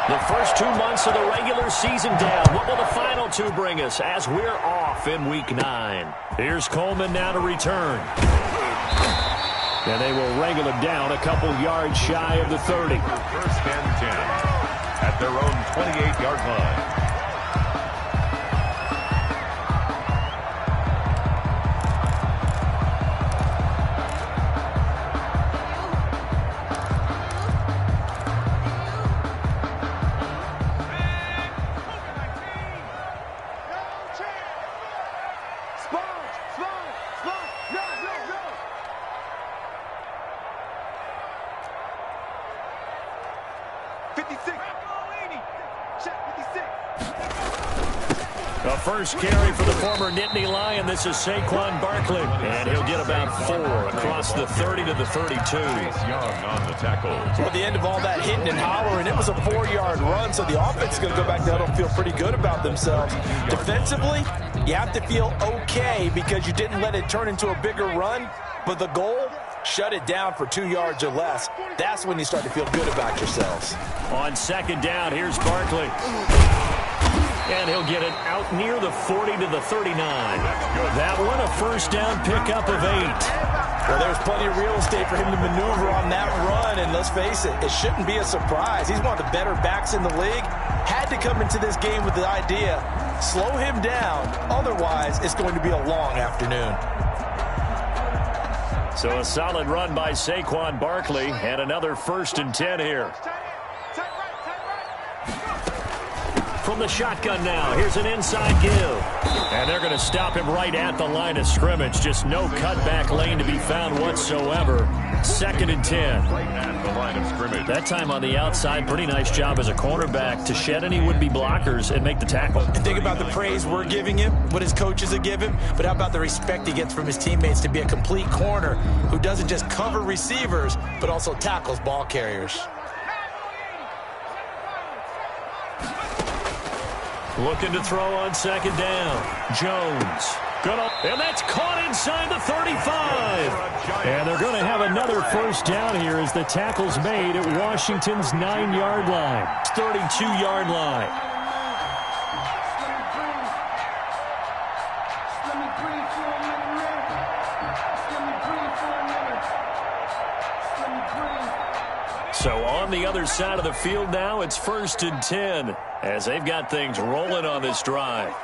The first 2 months of the regular season down. What will the final two bring us as we're off in Week 9? Here's Coleman now to return. And they will wrangle him down a couple yards shy of the 30. First and 10 at their own 28-yard line. The first carry for the former Nittany Lion. This is Saquon Barkley. And he'll get about 4 across the 30 to the 32. Young on the tackle. At the end of all that hitting and hollering, it was a 4-yard run, so the offense is going to go back down and feel pretty good about themselves. Defensively, you have to feel okay because you didn't let it turn into a bigger run, but the goal, shut it down for 2 yards or less. That's when you start to feel good about yourselves. On second down, here's Barkley. And he'll get it out near the 40 to the 39. That one a first down pickup of 8. Well, there's plenty of real estate for him to maneuver on that run, and let's face it, it shouldn't be a surprise. He's one of the better backs in the league. Had to come into this game with the idea, slow him down, otherwise it's going to be a long afternoon. So a solid run by Saquon Barkley, and another first and 10 here. From the shotgun now, here's an inside give. And they're going to stop him right at the line of scrimmage. Just no cutback lane to be found whatsoever. Second and 10. Right at the line of scrimmage. That time on the outside, pretty nice job as a cornerback to shed any would-be blockers and make the tackle. And think about the praise we're giving him, what his coaches have given him, but how about the respect he gets from his teammates to be a complete corner who doesn't just cover receivers, but also tackles ball carriers. Looking to throw on second down. Jones. And that's caught inside the 35. And they're going to have another first down here as the tackle's made at Washington's 9-yard line. 32-yard line. So on the other side of the field now, it's first and 10 as they've got things rolling on this drive.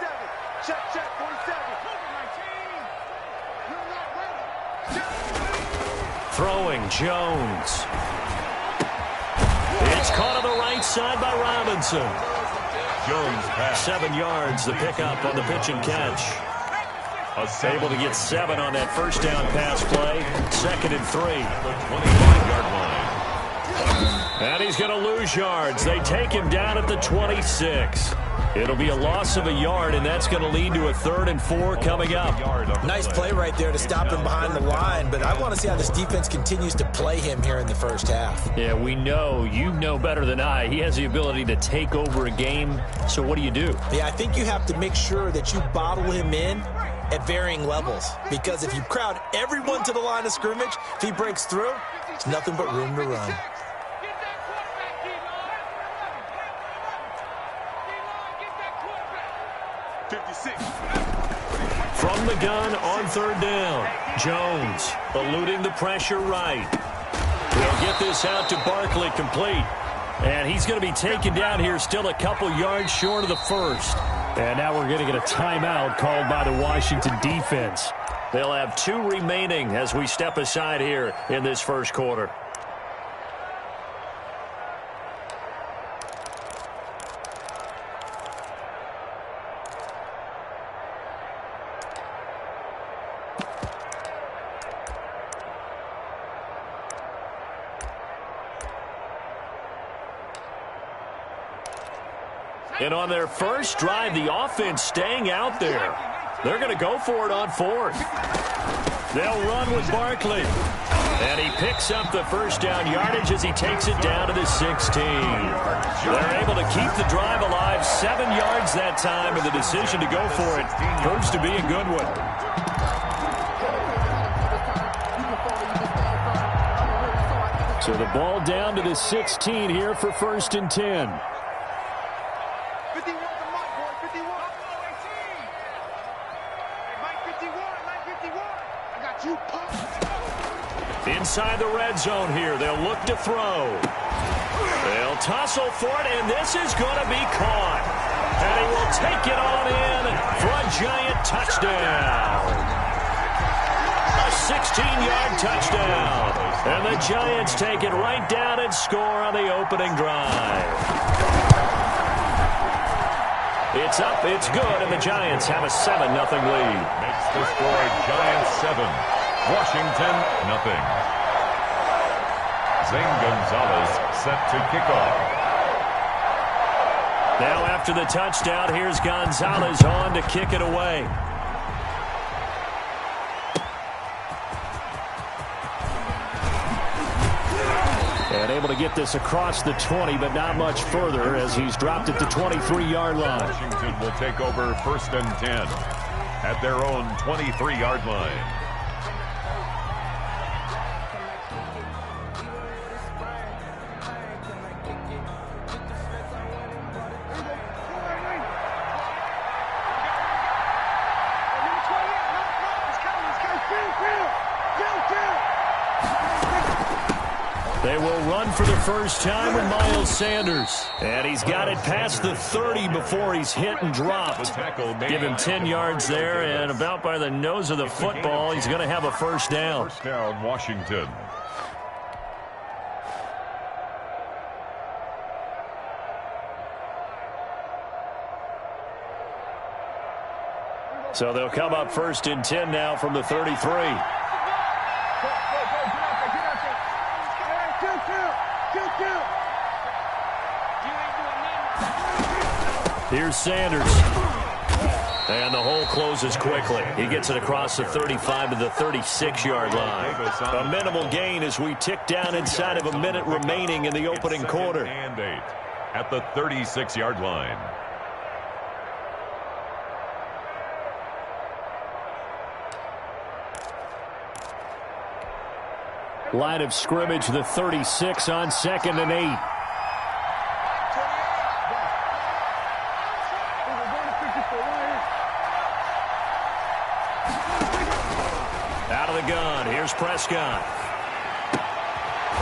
Throwing Jones. It's caught on the right side by Robinson. Jones pass. 7 yards, the pickup on the pitch and catch. Able to get 7 on that first down pass play. Second and 3. The 25-yard line. And he's going to lose yards. They take him down at the 26. It'll be a loss of a yard, and that's going to lead to a 3rd and 4 coming up. Nice play right there to stop him behind the line, but I want to see how this defense continues to play him here in the first half. Yeah, we know. You know better than I. He has the ability to take over a game, so what do you do? Yeah, I think you have to make sure that you bottle him in at varying levels, because if you crowd everyone to the line of scrimmage, if he breaks through, it's nothing but room to run. From the gun on third down, Jones eluding the pressure right. He'll get this out to Barkley complete. And he's going to be taken down here still a couple yards short of the first. And now we're going to get a timeout called by the Washington defense. They'll have 2 remaining as we step aside here in this first quarter. And on their first drive, the offense staying out there. They're going to go for it on 4th. They'll run with Barkley. And he picks up the first down yardage as he takes it down to the 16. They're able to keep the drive alive. 7 yards that time, and the decision to go for it proves to be a good one. So the ball down to the 16 here for first and 10. 51 the mic, boy. 51. Mike 51. Mike 51. I got you pumped. Inside the red zone here. They'll look to throw. They'll tussle for it, and this is going to be caught. And he will take it on in for a giant touchdown. A 16-yard touchdown. And the Giants take it right down and score on the opening drive. It's up, it's good, and the Giants have a 7-0 lead. Makes the score Giants 7, Washington 0. Zane Gonzalez set to kick off. Now after the touchdown, here's Gonzalez on to kick it away. And able to get this across the 20, but not much further as he's dropped at the 23-yard line. Washington will take over 1st and 10 at their own 23-yard line. They will run for the first time with Miles Sanders. And he's got it past the 30 before he's hit and dropped. Give him 10 yards there, and about by the nose of the football, he's going to have a first down. First down, Washington. So they'll come up 1st and 10 now from the 33. Here's Sanders. And the hole closes quickly. He gets it across the 35 to the 36-yard line. A minimal gain as we tick down inside of a minute remaining in the opening quarter. And 8 at the 36-yard line. Line of scrimmage, the 36 on 2nd and 8. Out of the gun, here's Prescott.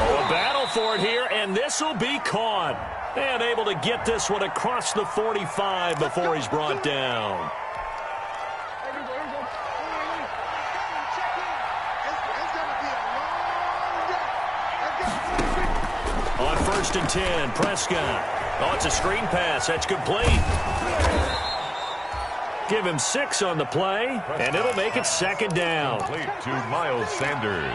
Oh, a battle for it here, and this will be caught. And able to get this one across the 45 before he's brought down. On 1st and 10, Prescott. Oh, it's a screen pass. That's complete. Give him 6 on the play, and it'll make it 2nd down. Complete to Miles Sanders.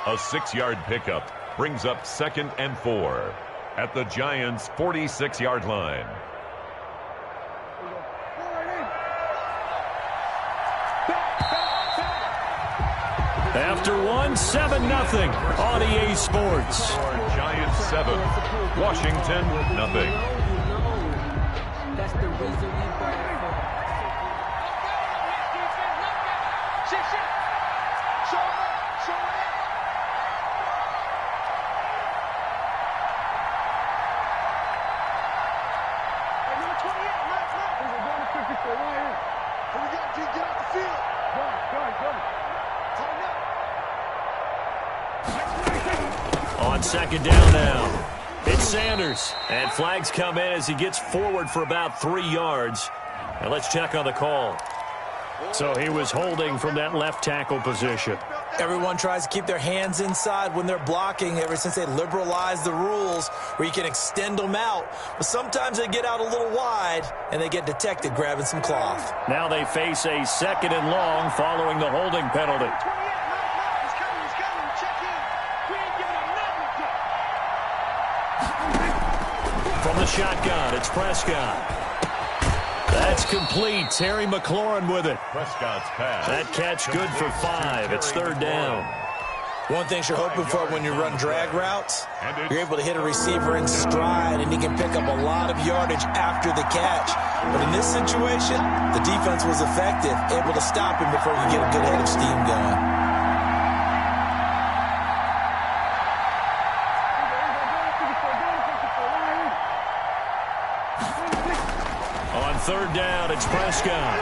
A 6-yard pickup brings up 2nd and 4 at the Giants' 46-yard line. After one, 7-0 on EA Sports. Giants 7, Washington 0. That's the reason we brought it for. On 2nd down now. It's Sanders. And flags come in as he gets forward for about 3 yards. And let's check on the call. So he was holding from that left tackle position. Everyone tries to keep their hands inside when they're blocking ever since they liberalized the rules where you can extend them out. But sometimes they get out a little wide and they get detected grabbing some cloth. Now they face a 2nd and long following the holding penalty. From the shotgun, it's Prescott. That's complete. Terry McLaurin with it. Prescott's pass. That catch good for 5. It's 3rd down. One thing you're hoping for when you run drag routes, you're able to hit a receiver in stride, and he can pick up a lot of yardage after the catch. But in this situation, the defense was effective, able to stop him before he could get a good head of steam going. third down, it's Prescott.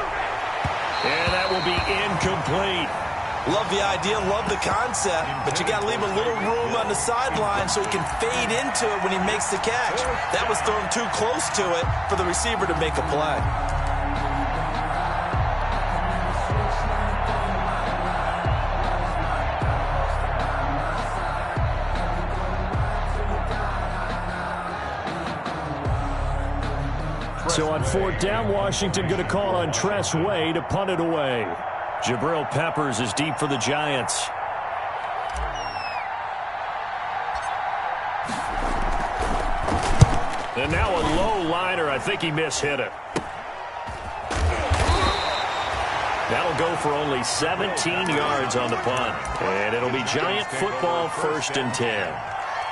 And that will be incomplete. Love the idea, love the concept, but you got to leave a little room on the sideline so he can fade into it when he makes the catch. That was thrown too close to it for the receiver to make a play. So on fourth down, Washington going to call on Tress Way to punt it away. Jabril Peppers is deep for the Giants. And now a low liner. I think he mishit it. That'll go for only 17 yards on the punt. And it'll be Giant football, 1st and 10.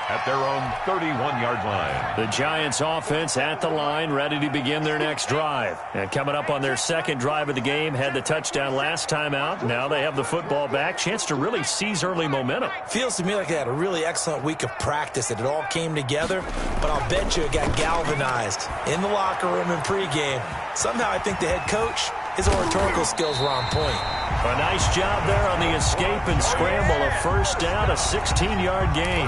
At their own 31-yard line. The Giants offense at the line, ready to begin their next drive. And coming up on their second drive of the game, had the touchdown last time out. Now they have the football back. Chance to really seize early momentum. Feels to me like they had a really excellent week of practice, that it all came together. But I'll bet you it got galvanized in the locker room in pregame. Somehow I think the head coach, his oratorical skills were on point. A nice job there on the escape and scramble. A first down, a 16-yard gain.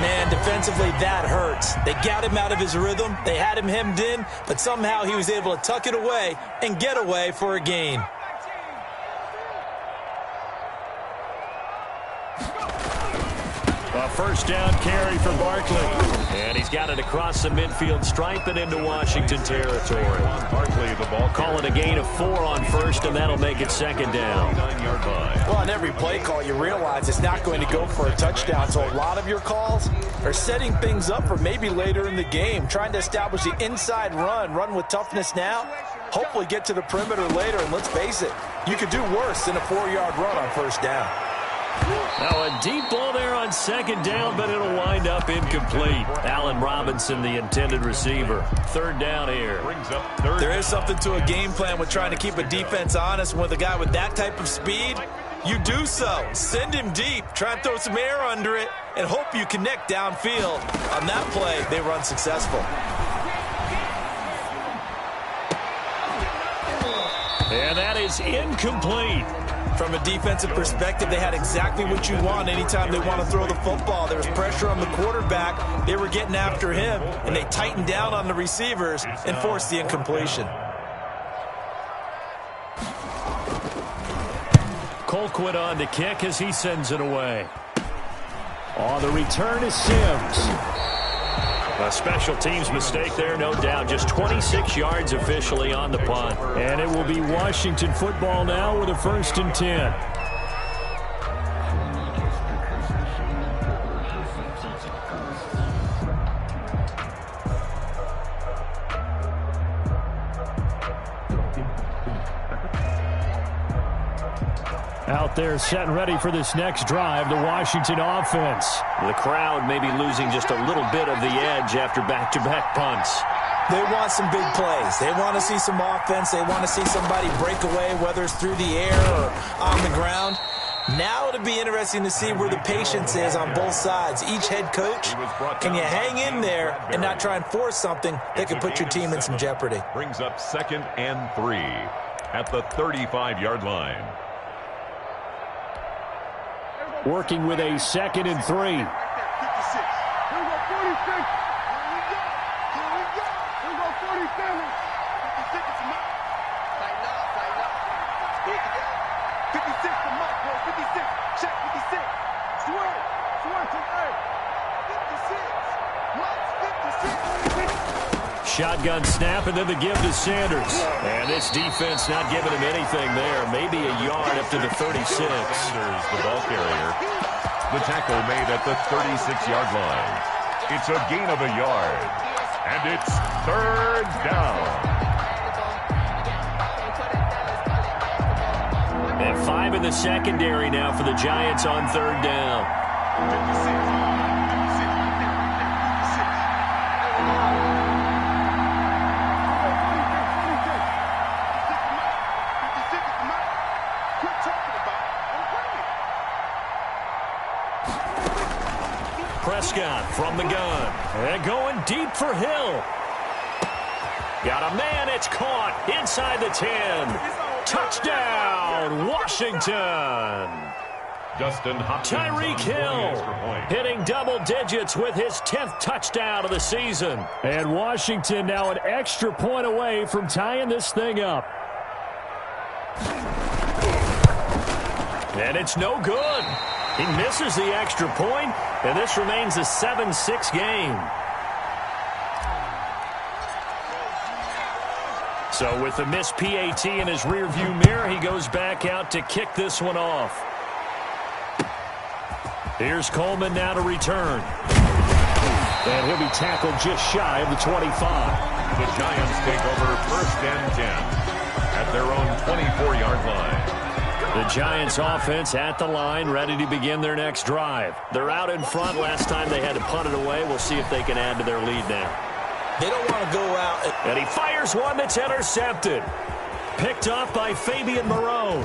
Man, defensively, that hurts. They got him out of his rhythm. They had him hemmed in, but somehow he was able to tuck it away and get away for a gain. A first down carry for Barkley. And he's got it across the midfield stripe and into Washington territory. Barkley, the ball. Call it a gain of 4 on first, and that'll make it second down. Well, on every play call, you realize it's not going to go for a touchdown. So a lot of your calls are setting things up for maybe later in the game, trying to establish the inside run with toughness now, hopefully get to the perimeter later. And let's face it, you could do worse than a 4-yard run on first down. Now a deep ball there on second down, but it'll wind up incomplete. Allen Robinson, the intended receiver. Third down here. There is something to a game plan with trying to keep a defense honest. With a guy with that type of speed, you do so. Send him deep, try and throw some air under it, and hope you connect downfield. On that play, they were unsuccessful. And that is incomplete. From a defensive perspective, they had exactly what you want anytime they want to throw the football. There was pressure on the quarterback. They were getting after him, and they tightened down on the receivers and forced the incompletion. Colquitt on to kick as he sends it away. On the return is Sims. A special teams mistake there, no doubt. Just 26 yards officially on the punt. And it will be Washington football now with a 1st and 10. Out there set and ready for this next drive, the Washington offense. The crowd may be losing just a little bit of the edge after back-to-back punts. They want some big plays. They want to see some offense. They want to see somebody break away, whether it's through the air or on the ground. Now it'll be interesting to see where the patience is on both sides. Each head coach, can you hang in there and not try and force something that could put your team in some jeopardy? Brings up 2nd and 3 at the 35-yard line. Working with a 2nd and 3. Here we go, 46. Here we go, 47. 56 is Mike. Tighten up. Stay together. 56 to Mike, bro. 56. Check 56. Swear to A. 56. Mike's 56. Shotgun snap, and then the give to Sanders. And this defense not giving him anything there. Maybe a yard up to the 36. Sanders, the ball carrier. The tackle made at the 36-yard line. It's a gain of a yard. And it's 3rd down. And 5 in the secondary now for the Giants on 3rd down. Prescott from the gun. And going deep for Hill. Got a man, it's caught inside the 10. Touchdown, Washington. Justin Hopkins Tyreek Hill hitting double digits with his 10th touchdown of the season. And Washington now an extra point away from tying this thing up. And it's no good. He misses the extra point, and this remains a 7-6 game. So with the missed PAT in his rearview mirror, he goes back out to kick this one off. Here's Coleman now to return. And he'll be tackled just shy of the 25. The Giants take over 1st and 10 at their own 24-yard line. The Giants offense at the line, ready to begin their next drive. They're out in front. Last time they had to punt it away. We'll see if they can add to their lead now. They don't want to go out. And he fires one that's intercepted. Picked off by Fabian Moreau.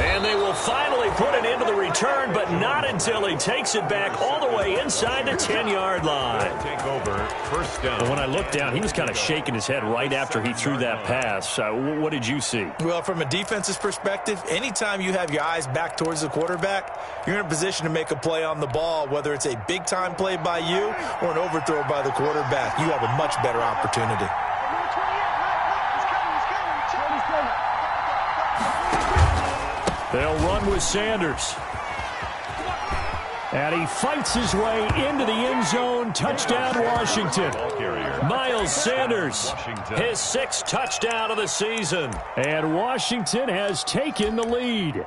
And they will finally put it into the return, but not until he takes it back all the way inside the 10-yard line. Take over 1st down. When I looked down, he was kind of shaking his head right after he threw that pass. What did you see? Well, from a defense's perspective, anytime you have your eyes back towards the quarterback, you're in a position to make a play on the ball, whether it's a big-time play by you or an overthrow by the quarterback. You have a much better opportunity. They'll run with Sanders. And he fights his way into the end zone. Touchdown, Washington. Miles Sanders, his 6th touchdown of the season. And Washington has taken the lead.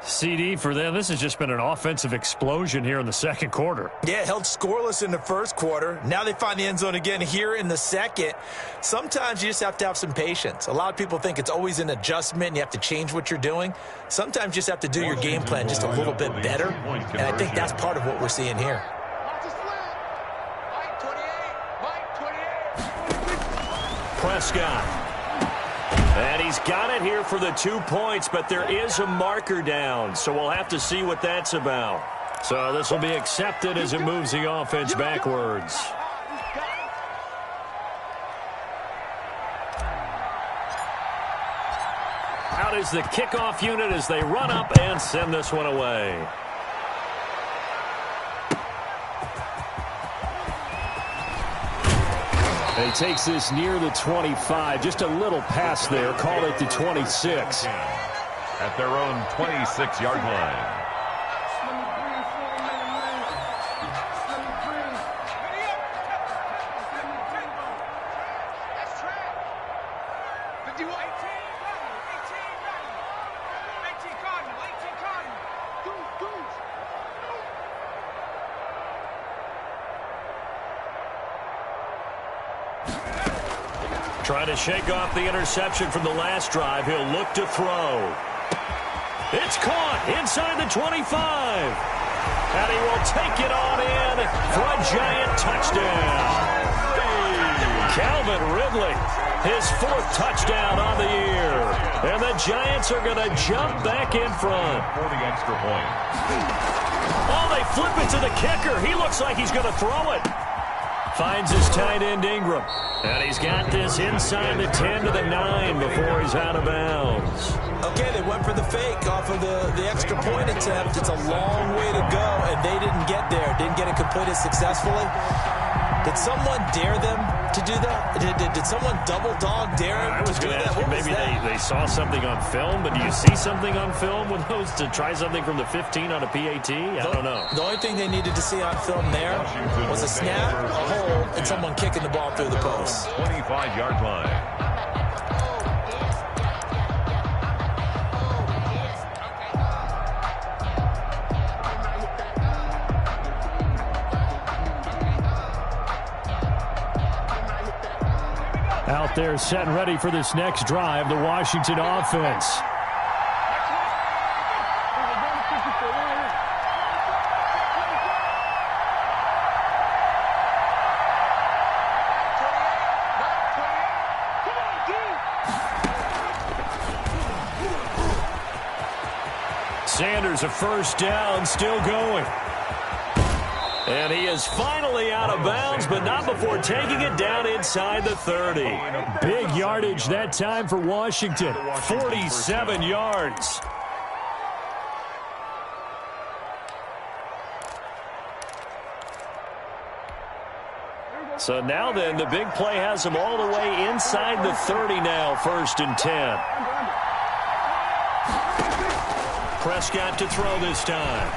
CD for them, this has just been an offensive explosion here in the second quarter. Yeah, held scoreless in the first quarter. Now they find the end zone again here in the second. Sometimes you just have to have some patience. A lot of people think it's always an adjustment and you have to change what you're doing. Sometimes you just have to do your game plan just a little bit better. And I think that's part of what we're seeing here. Prescott. And he's got it here for the 2 points, but there is a marker down, so we'll have to see what that's about. So this will be accepted as it moves the offense backwards. Out is the kickoff unit as they run up and send this one away. And he takes this near the 25. Just a little pass there. Call it the 26. At their own 26-yard line. Trying to shake off the interception from the last drive. He'll look to throw. It's caught inside the 25. And he will take it on in for a Giant touchdown. Calvin Ridley, his 4th touchdown on the year. And the Giants are going to jump back in front. For the extra point. Oh, they flip it to the kicker. He looks like he's going to throw it. Finds his tight end Ingram. And he's got this inside the 10 to the 9 before he's out of bounds. Okay, they went for the fake off of the extra point attempt. It's a long way to go, and they didn't get there. Didn't get it completed successfully. Did someone dare them to do that? Did someone double dog dare them I was to do going to that? ask you, maybe they saw something on film, but do you see something on film with those to try something from the 15 on a PAT? I don't know. The only thing they needed to see on film there was a snap, a hold, and someone kicking the ball through the post. 25-yard line. Out there set and ready for this next drive, the Washington offense. Sanders a first down, still going. And he is finally out of bounds, but not before taking it down inside the 30. Big yardage that time for Washington, 47 yards. So now then, the big play has him all the way inside the 30 now, 1st and 10. Prescott to throw this time.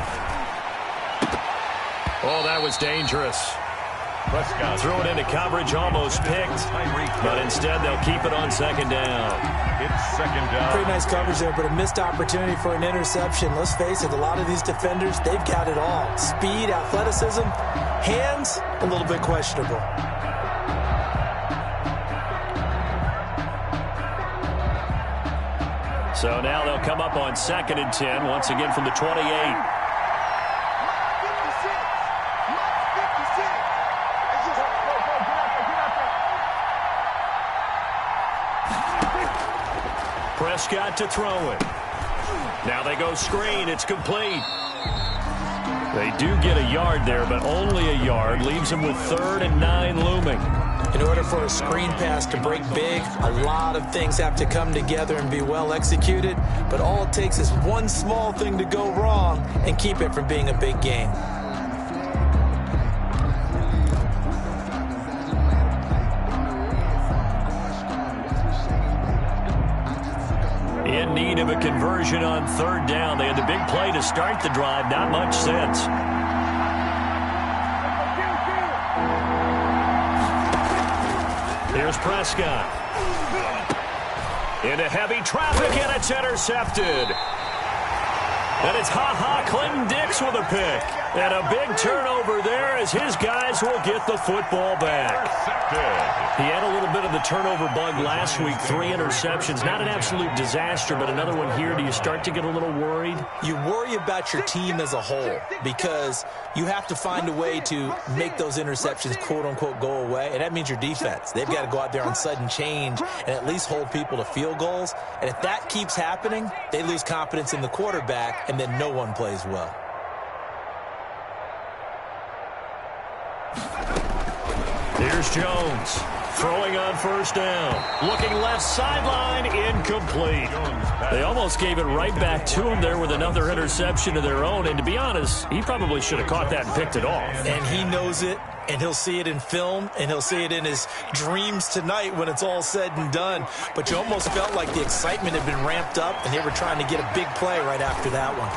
Oh, that was dangerous. Prescott threw it into coverage, almost picked, but instead they'll keep it on 2nd down. It's 2nd down. Pretty nice coverage there, but a missed opportunity for an interception. Let's face it, a lot of these defenders, they've got it all. Speed, athleticism, hands, a little bit questionable. So now they'll come up on 2nd and 10, once again from the 28. Prescott to throw it. Now they go screen. It's complete. They do get a yard there, but only a yard. Leaves them with 3rd and 9 looming. In order for a screen pass to break big, a lot of things have to come together and be well executed. But all it takes is one small thing to go wrong and keep it from being a big game. In need of a conversion on 3rd down. They had the big play to start the drive. Not much sense. Here's Prescott. Into heavy traffic, and it's intercepted. And it's Clinton-Dix with a pick. And a big turnover there as his guys will get the football back. He had a little bit of the turnover bug last week, 3 interceptions. Not an absolute disaster, but another one here. Do you start to get a little worried? You worry about your team as a whole because you have to find a way to make those interceptions, quote-unquote, go away, and that means your defense. They've got to go out there on sudden change and at least hold people to field goals. And if that keeps happening, they lose confidence in the quarterback, and then no one plays well. Here's Jones, throwing on 1st down. Looking left sideline, incomplete. They almost gave it right back to him there with another interception of their own. And to be honest, he probably should have caught that and picked it off. And he knows it, and he'll see it in film, and he'll see it in his dreams tonight when it's all said and done. But you almost felt like the excitement had been ramped up, and they were trying to get a big play right after that one.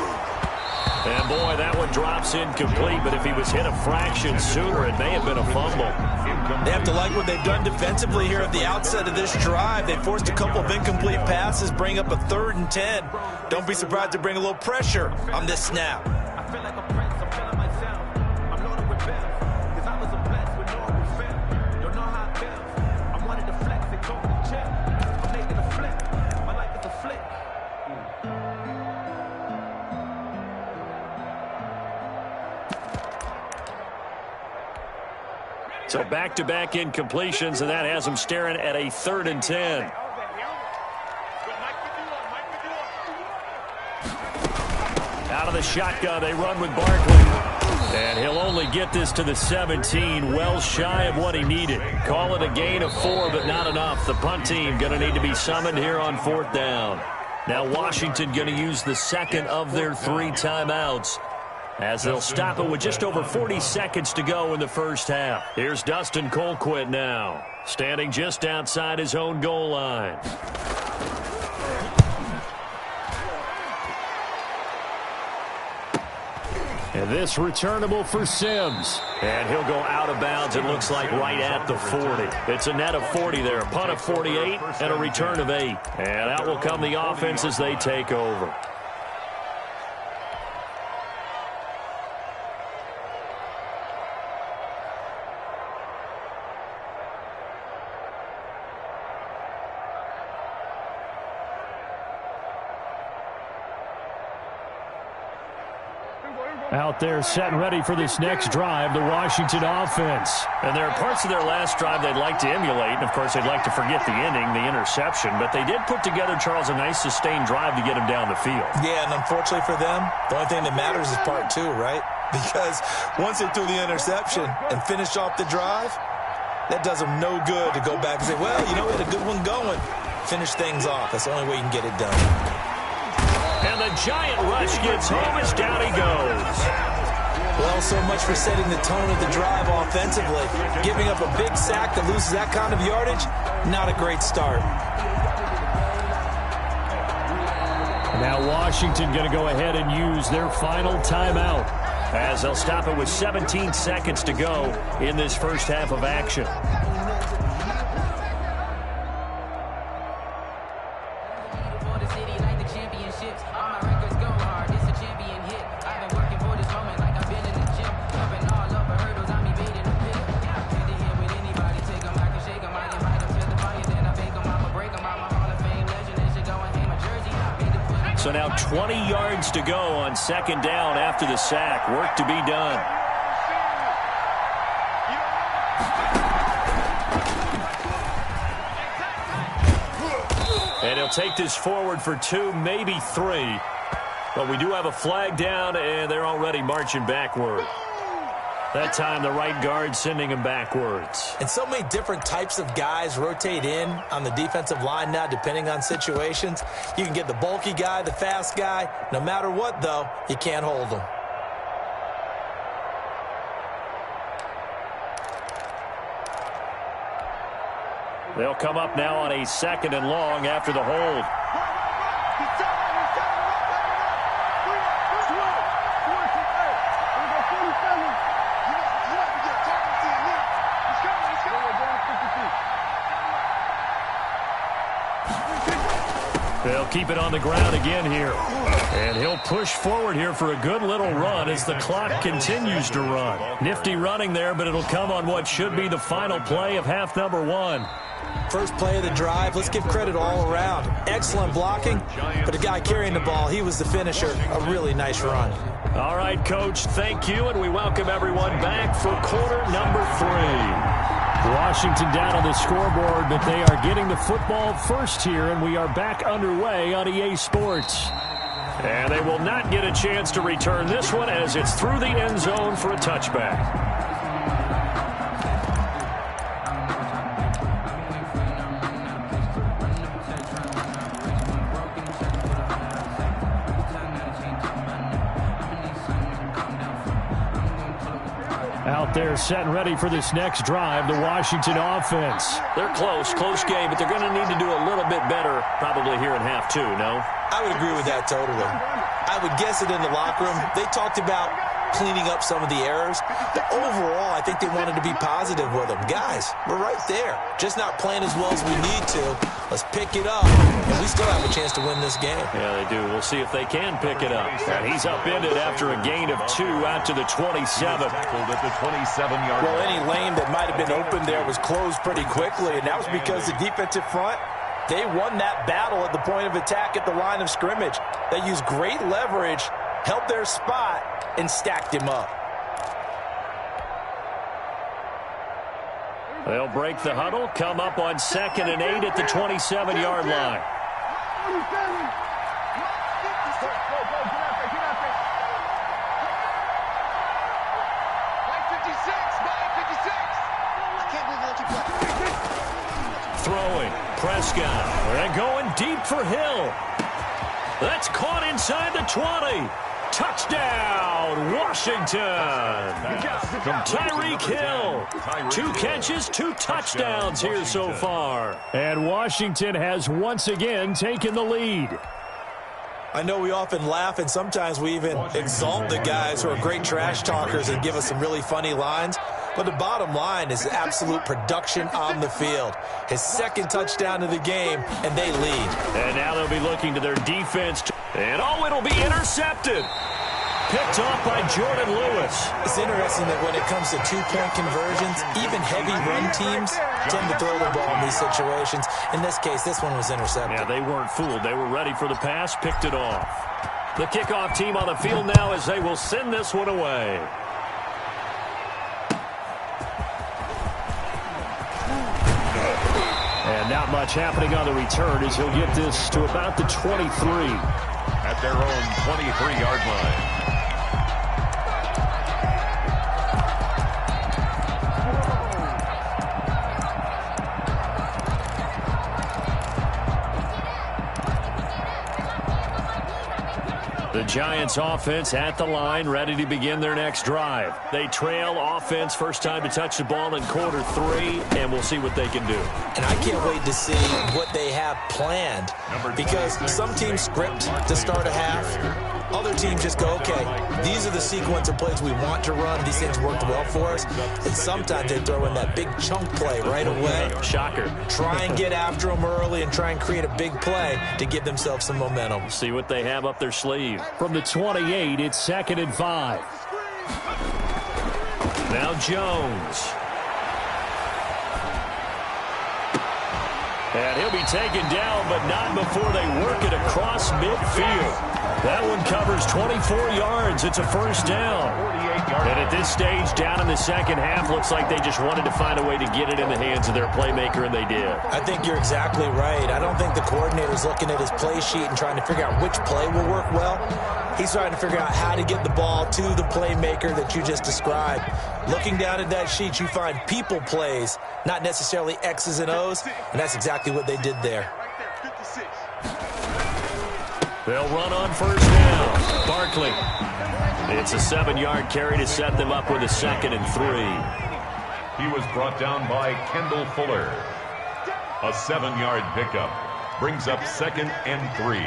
And boy, that one drops incomplete, but if he was hit a fraction sooner, it may have been a fumble. They have to like what they've done defensively here at the outset of this drive. They forced a couple of incomplete passes, bring up a 3rd and 10. Don't be surprised to bring a little pressure on this snap. I feel like a prince, I'm feeling myself. I'm loaded with bills, cause I was a blessed with no refill. Don't know how it feels. I wanted to flex and go to chill. I'm making a flip. My life is a flick. So back-to-back incompletions, and that has them staring at a 3rd and 10. Out of the shotgun, they run with Barkley. And he'll only get this to the 17, well shy of what he needed. Call it a gain of 4, but not enough. The punt team going to need to be summoned here on 4th down. Now Washington going to use the 2nd of their 3 timeouts, as they'll stop it with just over 40 seconds to go in the 1st half. Here's Dustin Colquitt now, standing just outside his own goal line. And this returnable for Sims. And he'll go out of bounds, it looks like, right at the 40. It's a net of 40 there, a punt of 48 and a return of 8. And out will come the offense as they take over. Out there set and ready for this next drive, the Washington offense. And there are parts of their last drive they'd like to emulate. And, of course, they'd like to forget the inning, the interception. But they did put together, Charles, a nice sustained drive to get him down the field. Yeah, and unfortunately for them, the only thing that matters is part 2, right? because once they threw the interception and finished off the drive, that does them no good to go back and say, well, you know, we had a good one going. Finish things off. That's the only way you can get it done. And the giant rush gets home as down he goes. Well, so much for setting the tone of the drive offensively. Giving up a big sack that loses that kind of yardage, not a great start. Now Washington going to go ahead and use their final timeout as they'll stop it with 17 seconds to go in this first half of action. So now 20 yards to go on second down after the sack. Work to be done. And he'll take this forward for 2, maybe 3. But we do have a flag down, and they're already marching backward. That time, the right guard sending him backwards. And so many different types of guys rotate in on the defensive line now, depending on situations. You can get the bulky guy, the fast guy. No matter what, though, you can't hold them. They'll come up now on a 2nd and long after the hold. They'll keep it on the ground again here. And he'll push forward here for a good little run as the clock continues to run. Nifty running there, but it'll come on what should be the final play of half number 1. First play of the drive, let's give credit all around. Excellent blocking, but the guy carrying the ball, he was the finisher. A really nice run. All right, Coach, thank you, and we welcome everyone back for quarter number 3. Washington down on the scoreboard, but they are getting the football first here, and we are back underway on EA Sports. And they will not get a chance to return this one as it's through the end zone for a touchback. Out there set and ready for this next drive, the Washington offense. They're close game, but they're going to need to do a little bit better probably here in half 2, no? I would agree with that totally. I would guess it in the locker room. They talked about cleaning up some of the errors, but overall, I think they wanted to be positive with them. Guys, we're right there. Just not playing as well as we need to. Let's pick it up, and we still have a chance to win this game. Yeah, they do. We'll see if they can pick it up. And he's upended after a gain of 2 out to the 27. Well, any lane that might have been open there was closed pretty quickly, and that was because the defensive front, they won that battle at the point of attack at the line of scrimmage. They used great leverage, held their spot, and stacked him up. They'll break the huddle, come up on 2nd and 8 at the 27-yard line. Throwing, Prescott. They're going deep for Hill. That's caught inside the 20. Touchdown, Washington. From Tyreek Hill. 2 catches, 2 touchdowns here so far. And Washington has once again taken the lead. I know we often laugh, and sometimes we even exalt the guys who are great trash talkers and give us some really funny lines. But the bottom line is absolute production on the field. His 2nd touchdown of the game, and they lead. And now they'll be looking to their defense. And it'll be intercepted. Picked off by Jordan Lewis. It's interesting that when it comes to 2-point conversions, even heavy run teams tend to throw the ball in these situations. In this case, this one was intercepted. Yeah, they weren't fooled. They were ready for the pass, picked it off. The kickoff team on the field now as they will send this one away. And not much happening on the return as he'll get this to about the 23. At their own 23-yard line. The Giants offense at the line, ready to begin their next drive. They trail offense, first time to touch the ball in quarter 3, and we'll see what they can do. And I can't wait to see what they have planned, because some teams script to start a half. Other teams just go, okay, these are the sequence of plays we want to run. These things worked well for us. And sometimes they throw in that big chunk play right away. Shocker. Try and get after them early and try and create a big play to give themselves some momentum. See what they have up their sleeve. From the 28, it's 2nd and 5. Now Jones. And he'll be taken down, but not before they work it across midfield. That one covers 24 yards. It's a first down. And at this stage, down in the second half, looks like they just wanted to find a way to get it in the hands of their playmaker, and they did. I think you're exactly right. I don't think the coordinator's looking at his play sheet and trying to figure out which play will work well. He's trying to figure out how to get the ball to the playmaker that you just described. Looking down at that sheet, you find people plays, not necessarily X's and O's, and that's exactly what they did there. They'll run on first down. Barkley. It's a 7-yard carry to set them up with a 2nd and 3. He was brought down by Kendall Fuller. A 7-yard pickup brings up 2nd and 3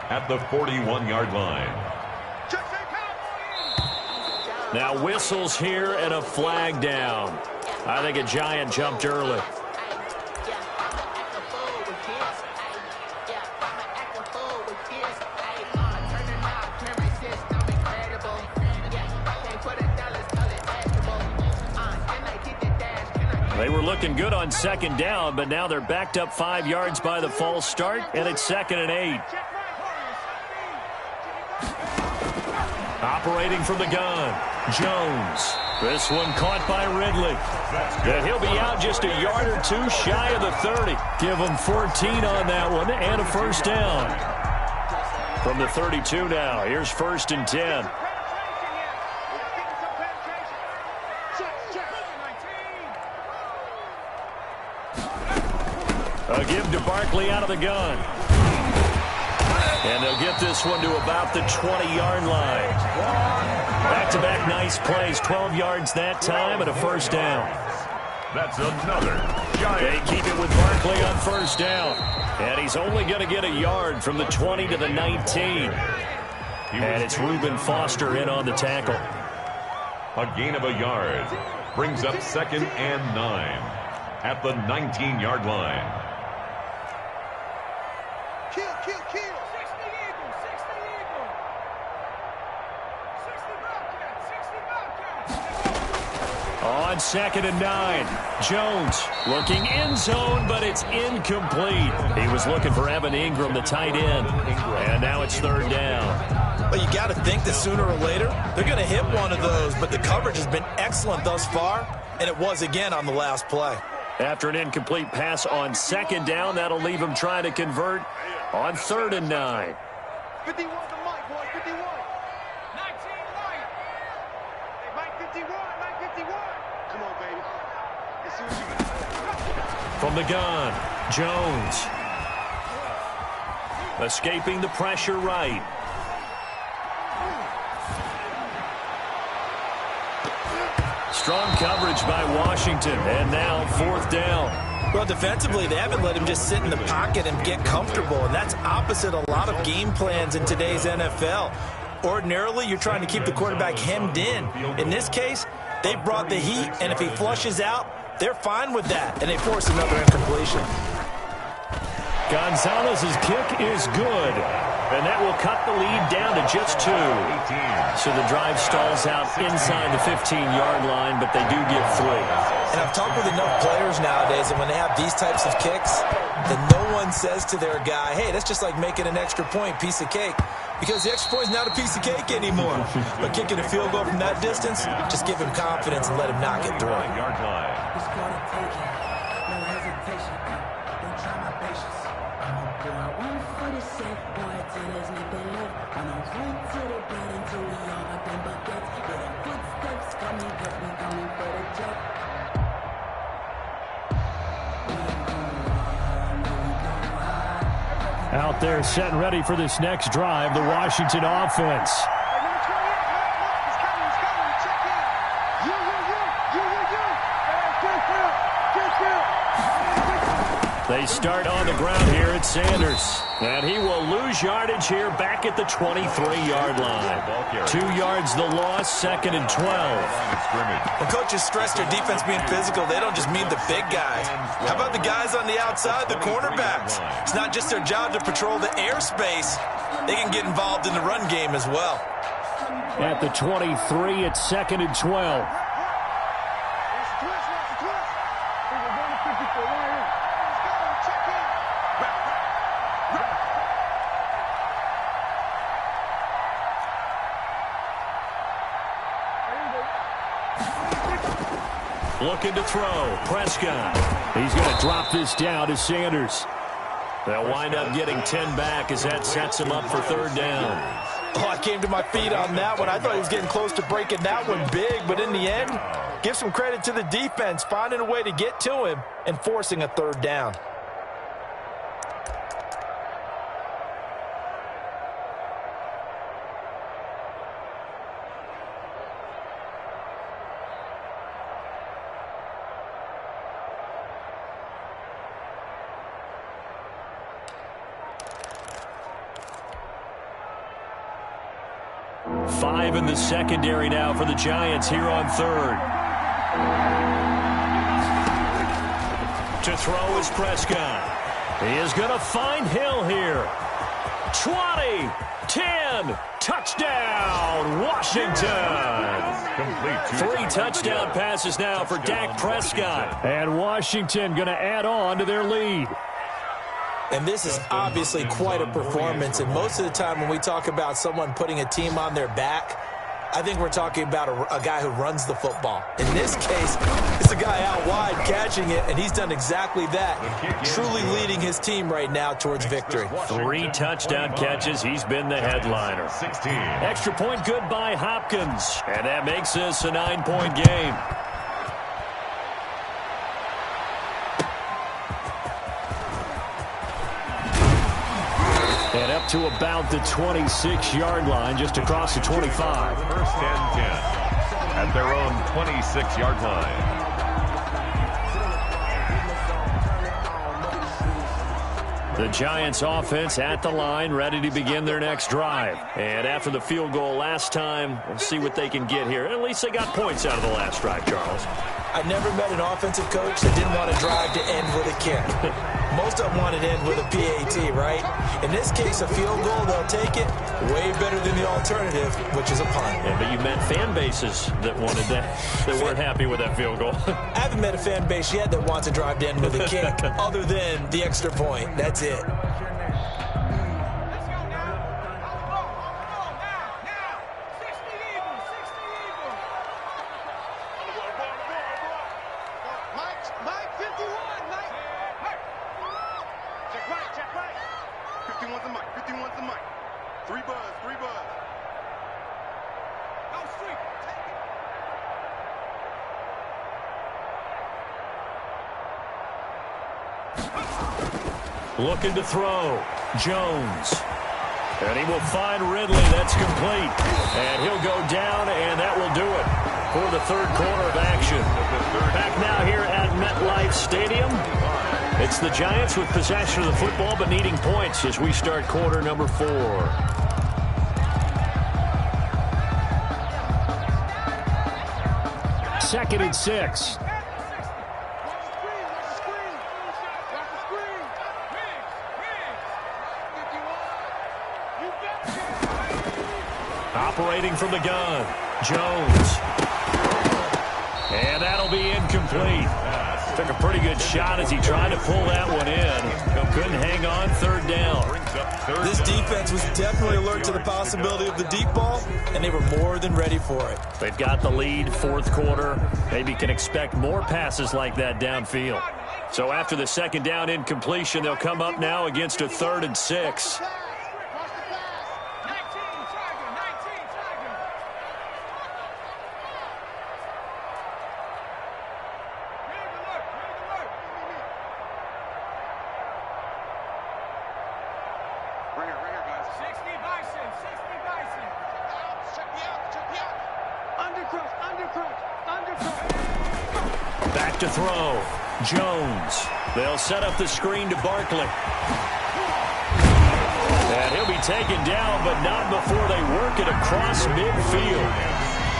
at the 41-yard line. Now whistles here and a flag down. I think a Giant jumped early. They were looking good on 2nd down, but now they're backed up 5 yards by the false start, and it's 2nd and 8. Operating from the gun, Jones. This one caught by Ridley. And he'll be out just a yard or 2 shy of the 30. Give him 14 on that one and a first down. From the 32 now, here's 1st and 10. A give to Barkley out of the gun. And they'll get this one to about the 20-yard line. Back-to-back nice plays, 12 yards that time and a first down. That's another Giant. They keep it with Barkley on first down. And he's only going to get a yard from the 20 to the 19. And it's Reuben Foster in on the tackle. A gain of a yard brings up 2nd and 9 at the 19-yard line. Kill. 60 Eagle. 60 Eagle. 60 Bobcat. On 2nd and 9, Jones looking end zone, but it's incomplete. He was looking for Evan Ingram, the tight end. And now it's 3rd down. Well, you got to think that sooner or later they're going to hit one of those, but the coverage has been excellent thus far, and it was again on the last play. After an incomplete pass on 2nd down, that'll leave him trying to convert on 3rd and 9. 51 to Mike, boy, 51. 19 Mike. Hey, Mike 51, Mike 51. Come on, baby. Let's see what you got. From the gun, Jones. Escaping the pressure right. Strong coverage by Washington, and now 4th down. Well, defensively, they haven't let him just sit in the pocket and get comfortable, and that's opposite a lot of game plans in today's NFL. Ordinarily, you're trying to keep the quarterback hemmed in. In this case, they brought the heat, and if he flushes out, they're fine with that, and they force another incompletion. Gonzalez's kick is good, and that will cut the lead down to just 2. So the drive stalls out inside the 15-yard line, but they do get 3. And I've talked with enough players nowadays, and when they have these types of kicks, then no one says to their guy, hey, that's just like making an extra point, piece of cake. Because the extra point is not a piece of cake anymore. But kicking a field goal from that distance, just give him confidence and let him knock it through. Out there set and ready for this next drive, the Washington offense. They start on the ground here at Sanders. And he will lose yardage here back at the 23-yard line. 2 yards the loss, 2nd and 12. When coaches stress their defense being physical, they don't just mean the big guys. How about the guys on the outside, the cornerbacks? It's not just their job to patrol the airspace. They can get involved in the run game as well. At the 23, it's 2nd and 12. Looking to throw. Prescott. He's going to drop this down to Sanders. They'll wind up getting 10 back as that sets him up for 3rd down. Oh, I came to my feet on that one. I thought he was getting close to breaking that one big, but in the end, give some credit to the defense, finding a way to get to him and forcing a 3rd down. Five in the secondary now for the Giants here on 3rd. To throw is Prescott. He is going to find Hill here. 20, 10, touchdown, Washington. Complete. 3 touchdown passes now for Dak Prescott. And Washington going to add on to their lead. And this is obviously quite a performance. And most of the time when we talk about someone putting a team on their back, I think we're talking about a guy who runs the football. In this case, it's a guy out wide catching it, and he's done exactly that, truly leading his team right now towards victory. 3 touchdown catches. He's been the headliner. 16. Extra point good by Hopkins. And that makes this a 9-point game. And up to about the 26-yard line, just across the 25. 1st and 10 at their own 26-yard line. The Giants offense at the line, ready to begin their next drive. And after the field goal last time, we'll see what they can get here. At least they got points out of the last drive, Charles. I never met an offensive coach that didn't want a drive to end with a kick. Most of them want it to end with a PAT, right? In this case, a field goal, they'll take it. Way better than the alternative, which is a punt. Yeah, but you met fan bases that wanted that, that weren't happy with that field goal. I haven't met a fan base yet that wants a drive to end with a kick, other than the extra point. That's it. Looking to throw. Jones. And he will find Ridley. That's complete. And he'll go down, and that will do it for the 3rd quarter of action. Back now here at MetLife Stadium. It's the Giants with possession of the football, but needing points as we start quarter number 4. Second and 6. Operating from the gun, Jones. And that'll be incomplete. Took a pretty good shot as he tried to pull that one in. Couldn't hang on, 3rd down. This defense was definitely alert to the possibility of the deep ball, and they were more than ready for it. They've got the lead, 4th quarter. Maybe can expect more passes like that downfield. So after the 2nd down incompletion, they'll come up now against a 3rd and 6. Back to throw. Jones. They'll set up the screen to Barkley. And he'll be taken down, but not before they work it across midfield.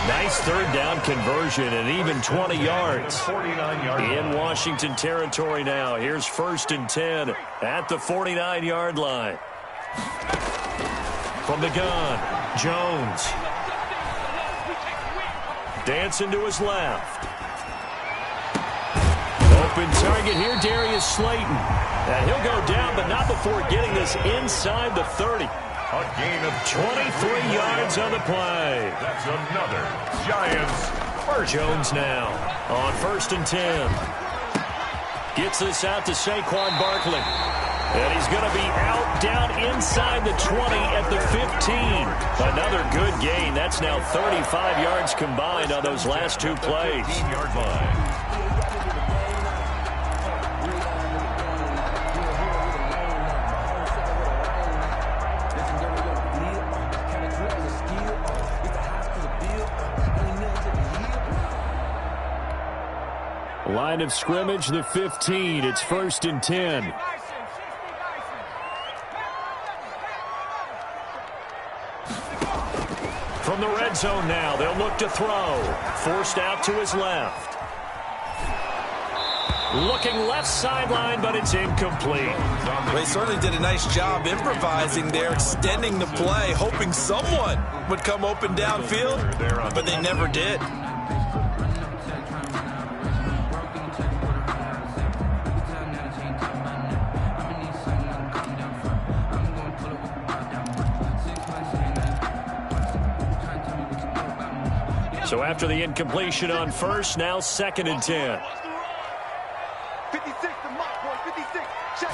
Nice third down conversion and even 20 yards. In Washington territory now. Here's 1st and 10 at the 49-yard line. From the gun, Jones. Dancing to his left. Open target here, Darius Slayton. And he'll go down, but not before getting this inside the 30. A gain of 23 yards on the play. That's another Giants first. Jones now on 1st and 10. Gets this out to Saquon Barkley. And he's going to be out down inside the 20 at the 15. Another good gain. That's now 35 yards combined on those last 2 plays. 15-yard line. Line of scrimmage, the 15. It's 1st and 10. From the red zone now, they'll look to throw. Forced out to his left. Looking left sideline, but it's incomplete. They certainly did a nice job improvising there, extending the play, hoping someone would come open downfield, but they never did. So after the incompletion on 1st, now 2nd and 10. 56 to Mark, boy, 56. Check.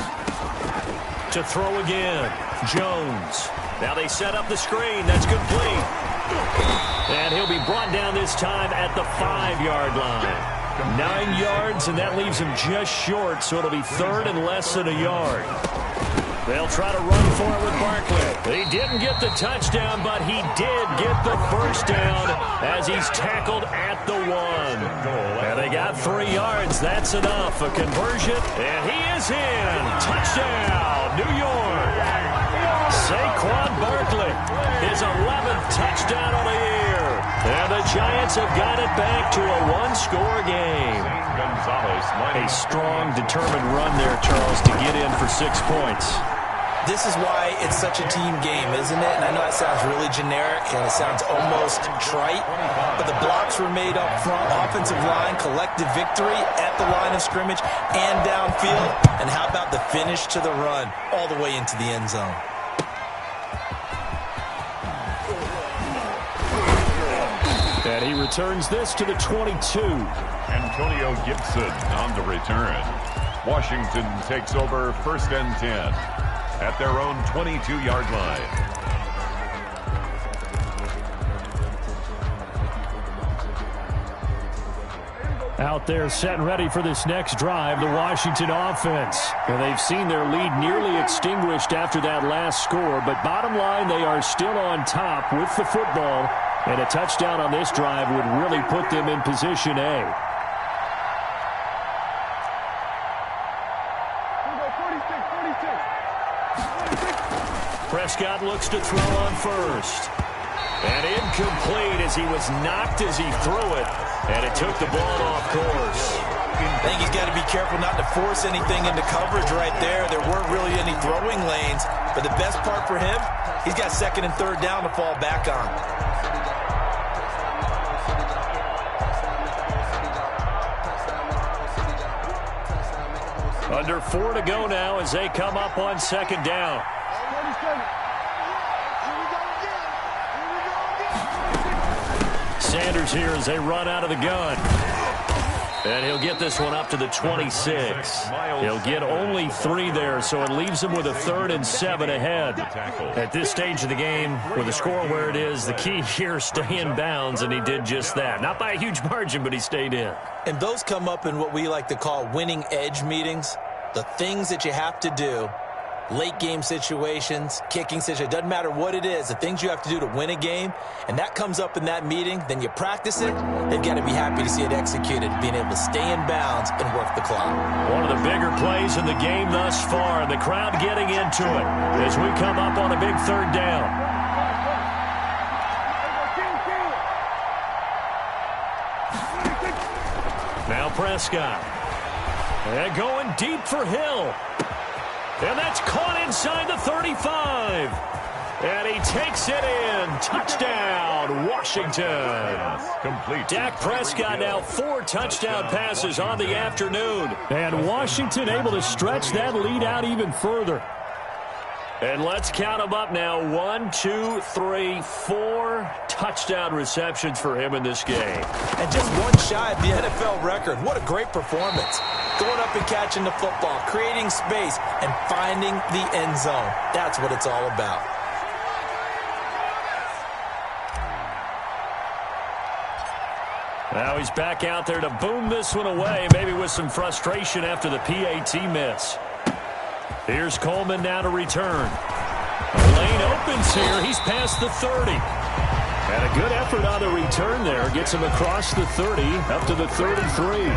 To throw again, Jones. Now they set up the screen. That's complete. And he'll be brought down this time at the 5-yard line. 9 yards, and that leaves him just short, so it'll be 3rd and less than a yard. They'll try to run for it with Barkley. He didn't get the touchdown, but he did get the first down as he's tackled at the 1. And they got 3 yards. That's enough. A conversion, and he is in. Touchdown, New York. Saquon Barkley, his 11th touchdown of the year. And the Giants have got it back to a 1-score game. A strong, determined run there, Charles, to get in for 6 points. This is why it's such a team game, isn't it? And I know it sounds really generic and it sounds almost trite, but the blocks were made up front, offensive line, collective victory at the line of scrimmage and downfield. And how about the finish to the run all the way into the end zone? And he returns this to the 22. Antonio Gibson on the return. Washington takes over 1st and 10 at their own 22-yard line. Out there set and ready for this next drive, the Washington offense. And they've seen their lead nearly extinguished after that last score, but bottom line, they are still on top with the football, and a touchdown on this drive would really put them in position A. Prescott looks to throw on 1st. And incomplete as he was knocked as he threw it. And it took the ball off course. I think he's got to be careful not to force anything into coverage right there. There weren't really any throwing lanes. But the best part for him, he's got 2nd and 3rd down to fall back on. Under 4 to go now as they come up on 2nd down. Sanders here as they run out of the gun. And he'll get this one up to the 26. He'll get only 3 there, so it leaves him with a 3rd and 7 ahead. At this stage of the game, with the score where it is, the key here is stay in bounds, and he did just that. Not by a huge margin, but he stayed in. And those come up in what we like to call winning edge meetings. The things that you have to do late game situations, kicking situations, doesn't matter what it is, the things you have to do to win a game, and that comes up in that meeting, then you practice it, they've got to be happy to see it executed, being able to stay in bounds and work the clock. One of the bigger plays in the game thus far, and the crowd getting into it as we come up on a big third down. Now Prescott. And going deep for Hill. And that's caught inside the 35. And he takes it in. Touchdown, Washington. Complete. Dak Prescott now 4 touchdown passes on the afternoon. And Washington able to stretch that lead out even further. And let's count them up now. 1, 2, 3, 4 touchdown receptions for him in this game. And just one shy of the NFL record. What a great performance. Going up and catching the football, creating space, and finding the end zone. That's what it's all about. Now he's back out there to boom this one away, maybe with some frustration after the PAT miss. Here's Coleman now to return. The lane opens here. He's past the 30. And a good effort on the return there. Gets him across the 30, up to the 33.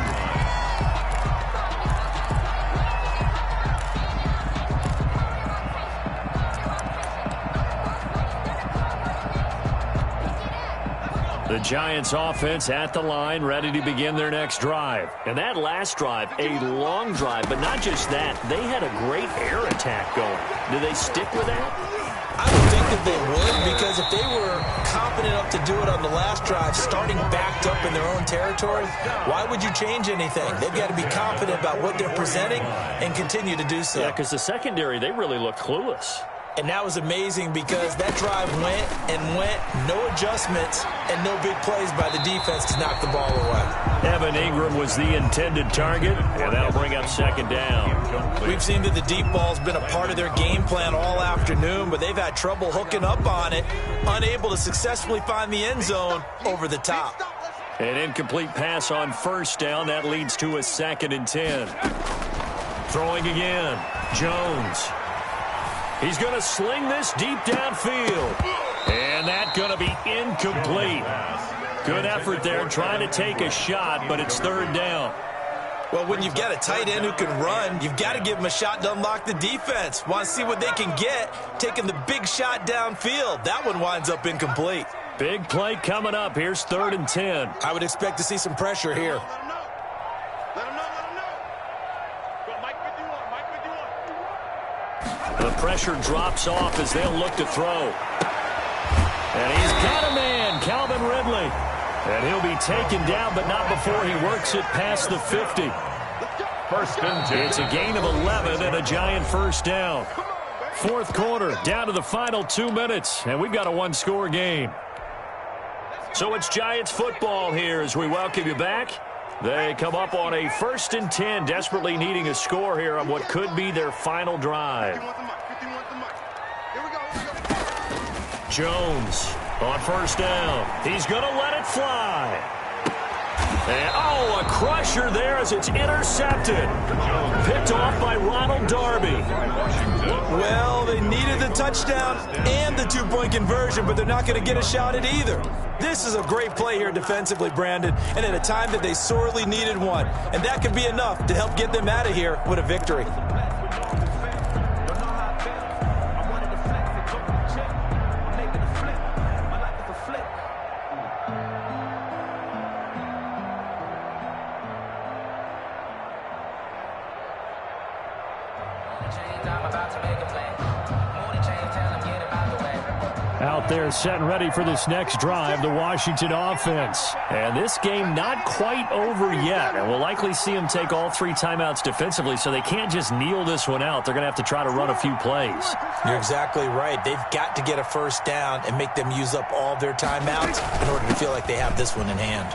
The Giants offense at the line, ready to begin their next drive. And that last drive, a long drive, but not just that. They had a great air attack going. Do they stick with that? I would think that they would, because if they were confident enough to do it on the last drive, starting backed up in their own territory, why would you change anything? They've got to be confident about what they're presenting and continue to do so. Yeah, because the secondary, they really look clueless. And that was amazing because that drive went and went, no adjustments, and no big plays by the defense to knock the ball away. Evan Ingram was the intended target, and that'll bring up second down. We've seen that the deep ball's been a part of their game plan all afternoon, but they've had trouble hooking up on it, unable to successfully find the end zone over the top. An incomplete pass on first down. That leads to a 2nd and 10. Throwing again. Jones. He's going to sling this deep downfield. And that's going to be incomplete. Good effort there trying to take a shot, but it's 3rd down. Well, when you've got a tight end who can run, you've got to give him a shot to unlock the defense. Want to see what they can get, taking the big shot downfield. That one winds up incomplete. Big play coming up. Here's 3rd and 10. I would expect to see some pressure here. The pressure drops off as they'll look to throw. And he's got a man, Calvin Ridley. And he'll be taken down, but not before he works it past the 50. 1st and 10. It's a gain of 11 and a Giant first down. 4th quarter, down to the final 2 minutes, and we've got a 1-score game. So it's Giants football here as we welcome you back. They come up on a 1st and 10, desperately needing a score here on what could be their final drive. Jones on 1st down. He's going to let it fly. And, a crusher there as it's intercepted. Picked off by Ronald Darby. Well, they needed the touchdown and the 2-point conversion, but they're not going to get a shot at either. This is a great play here defensively, Brandon, and at a time that they sorely needed one. And that could be enough to help get them out of here with a victory. Out there set and ready for this next drive, the Washington offense. And this game not quite over yet. And we'll likely see them take all 3 timeouts defensively, so they can't just kneel this one out. They're going to have to try to run a few plays. You're exactly right. They've got to get a first down and make them use up all their timeouts in order to feel like they have this one in hand.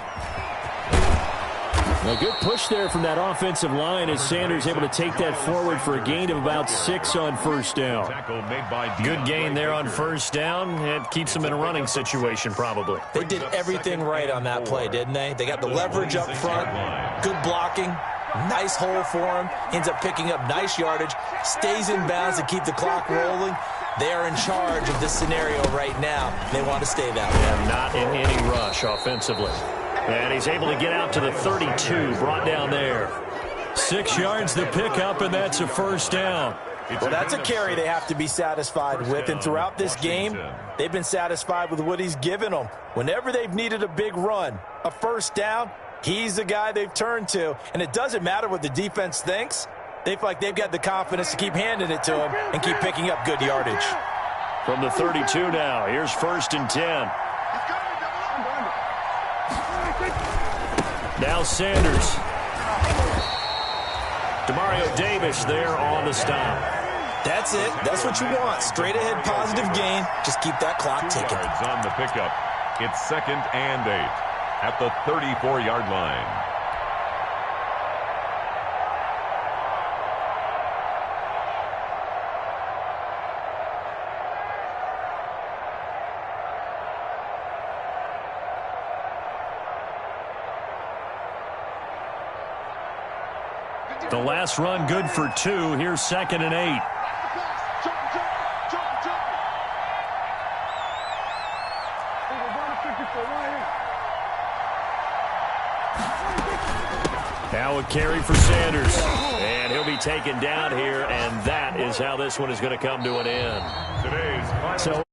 A good push there from that offensive line as Sanders able to take that forward for a gain of about 6 on 1st down. Good gain there on 1st down. It keeps them in a running situation probably. They did everything right on that play, didn't they? They got the leverage up front, good blocking, Nice hole for him. Ends up picking up nice yardage. Stays in bounds to keep the clock rolling. They are in charge of this scenario right now. They want to stay that way. And not in any rush offensively. And he's able to get out to the 32, brought down there. 6 yards the pickup, and that's a first down. Well, that's a carry they have to be satisfied with. And throughout this game, they've been satisfied with what he's given them. Whenever they've needed a big run, a first down, he's the guy they've turned to. And it doesn't matter what the defense thinks. They feel like they've got the confidence to keep handing it to him and keep picking up good yardage. From the 32 now, here's 1st and 10. Now Sanders. Demario Davis there on the stop. That's it. That's what you want. Straight ahead positive gain. Just keep that clock ticking. Yards on the pickup. It's 2nd and 8 at the 34-yard line. The last run good for 2. Here's 2nd and 8. Now a carry for Sanders. And he'll be taken down here, and that is how this one is going to come to an end. Today's final So